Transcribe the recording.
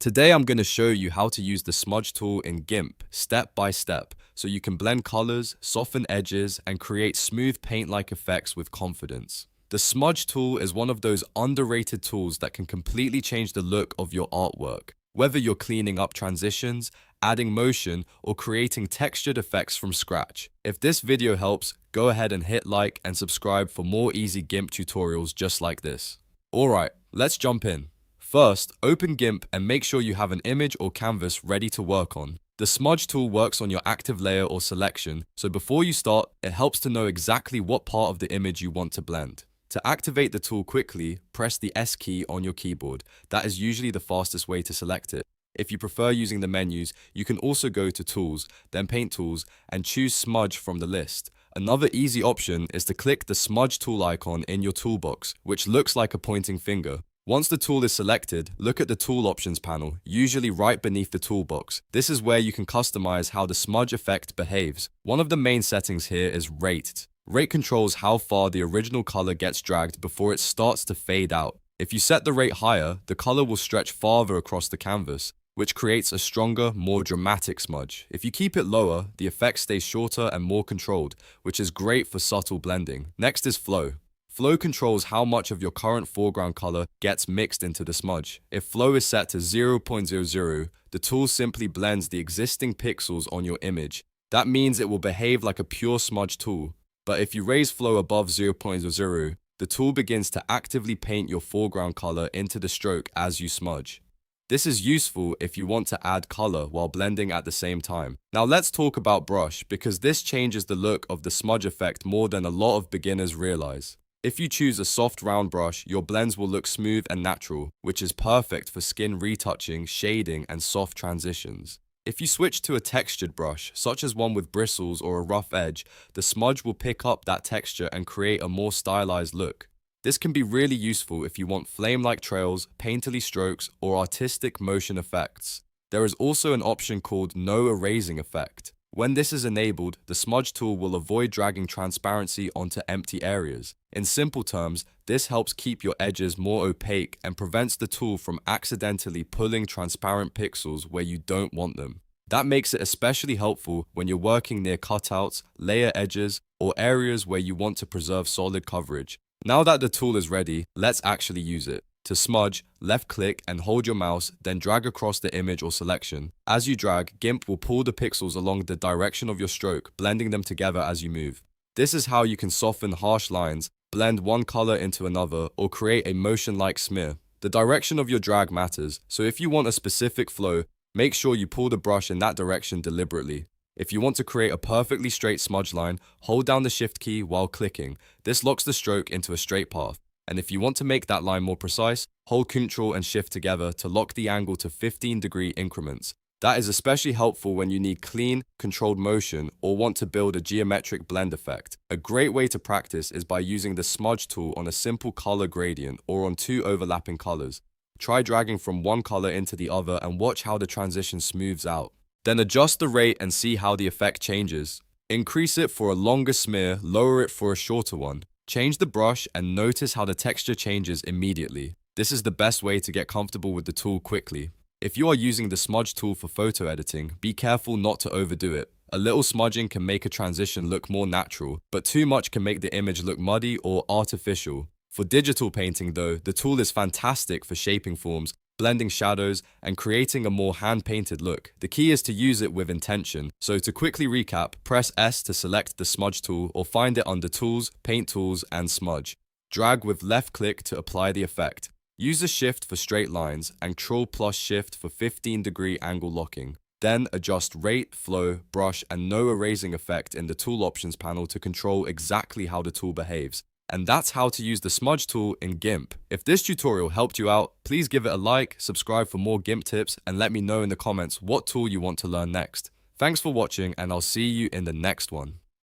Today I'm going to show you how to use the Smudge tool in Gimp step by step so you can blend colors, soften edges, and create smooth paint-like effects with confidence. The Smudge tool is one of those underrated tools that can completely change the look of your artwork. Whether you're cleaning up transitions, adding motion, or creating textured effects from scratch. If this video helps, go ahead and hit like and subscribe for more easy Gimp tutorials just like this. Alright, let's jump in. First, open Gimp and make sure you have an image or canvas ready to work on. The Smudge tool works on your active layer or selection, so before you start, it helps to know exactly what part of the image you want to blend. To activate the tool quickly, press the S key on your keyboard. That is usually the fastest way to select it. If you prefer using the menus, you can also go to Tools, then Paint Tools, and choose Smudge from the list. Another easy option is to click the Smudge tool icon in your toolbox, which looks like a pointing finger. Once the tool is selected, look at the Tool Options panel, usually right beneath the toolbox. This is where you can customize how the smudge effect behaves. One of the main settings here is Rate. Rate controls how far the original color gets dragged before it starts to fade out. If you set the rate higher, the color will stretch farther across the canvas, which creates a stronger, more dramatic smudge. If you keep it lower, the effect stays shorter and more controlled, which is great for subtle blending. Next is Flow. Flow controls how much of your current foreground color gets mixed into the smudge. If Flow is set to 0.00, the tool simply blends the existing pixels on your image. That means it will behave like a pure smudge tool. But if you raise Flow above 0.00, the tool begins to actively paint your foreground color into the stroke as you smudge. This is useful if you want to add color while blending at the same time. Now let's talk about brush, because this changes the look of the smudge effect more than a lot of beginners realize. If you choose a soft round brush, your blends will look smooth and natural, which is perfect for skin retouching, shading, and soft transitions. If you switch to a textured brush, such as one with bristles or a rough edge, the smudge will pick up that texture and create a more stylized look. This can be really useful if you want flame-like trails, painterly strokes, or artistic motion effects. There is also an option called No Erasing Effect. When this is enabled, the Smudge tool will avoid dragging transparency onto empty areas. In simple terms, this helps keep your edges more opaque and prevents the tool from accidentally pulling transparent pixels where you don't want them. That makes it especially helpful when you're working near cutouts, layer edges, or areas where you want to preserve solid coverage. Now that the tool is ready, let's actually use it. To smudge, left-click and hold your mouse, then drag across the image or selection. As you drag, Gimp will pull the pixels along the direction of your stroke, blending them together as you move. This is how you can soften harsh lines, blend one color into another, or create a motion-like smear. The direction of your drag matters, so if you want a specific flow, make sure you pull the brush in that direction deliberately. If you want to create a perfectly straight smudge line, hold down the Shift key while clicking. This locks the stroke into a straight path. And if you want to make that line more precise, hold Ctrl and Shift together to lock the angle to 15-degree increments. That is especially helpful when you need clean, controlled motion or want to build a geometric blend effect. A great way to practice is by using the Smudge tool on a simple color gradient or on two overlapping colors. Try dragging from one color into the other and watch how the transition smooths out. Then adjust the rate and see how the effect changes. Increase it for a longer smear, lower it for a shorter one. Change the brush and notice how the texture changes immediately. This is the best way to get comfortable with the tool quickly. If you are using the Smudge tool for photo editing, be careful not to overdo it. A little smudging can make a transition look more natural, but too much can make the image look muddy or artificial. For digital painting though, the tool is fantastic for shaping forms, blending shadows, and creating a more hand-painted look. The key is to use it with intention. So to quickly recap, press S to select the Smudge tool or find it under Tools, Paint Tools, and Smudge. Drag with left-click to apply the effect. Use the Shift for straight lines and Ctrl plus Shift for 15-degree angle locking. Then adjust Rate, Flow, Brush, and No Erasing Effect in the Tool Options panel to control exactly how the tool behaves. And that's how to use the Smudge tool in Gimp. If this tutorial helped you out, please give it a like, subscribe for more Gimp tips, and let me know in the comments what tool you want to learn next. Thanks for watching, and I'll see you in the next one.